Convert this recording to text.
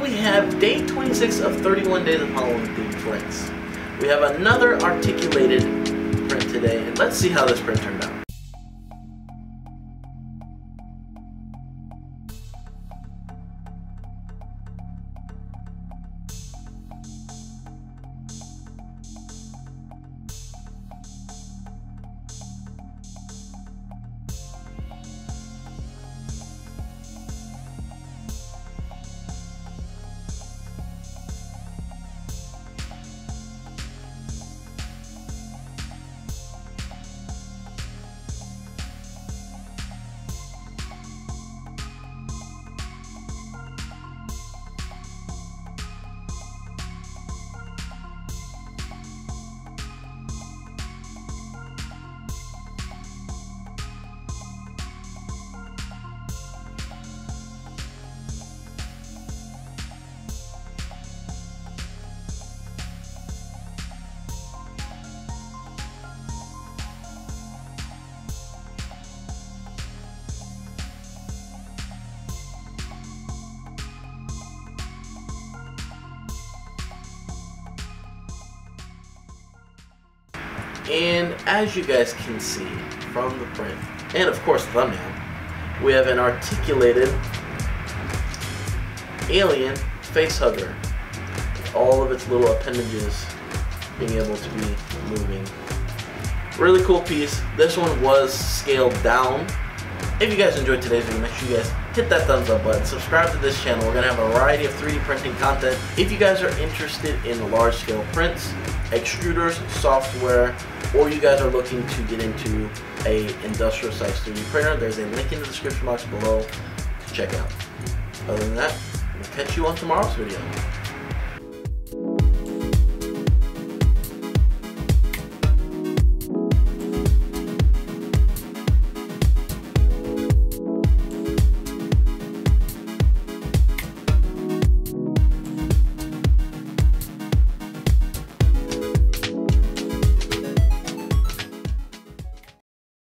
We have day 26 of 31 days of Halloween themed prints. We have another articulated print today, and let's see how this print turned out. And as you guys can see from the print, and of course the thumbnail, we have an articulated alien face hugger with all of its little appendages being able to be moving. Really cool piece. This one was scaled down. If you guys enjoyed today's video, make sure you guys hit that thumbs up button, subscribe to this channel. We're going to have a variety of 3D printing content. If you guys are interested in large scale prints, extruders, software, or you guys are looking to get into a industrial size 3D printer, there's a link in the description box below to check out. Other than that, we'll catch you on tomorrow's video.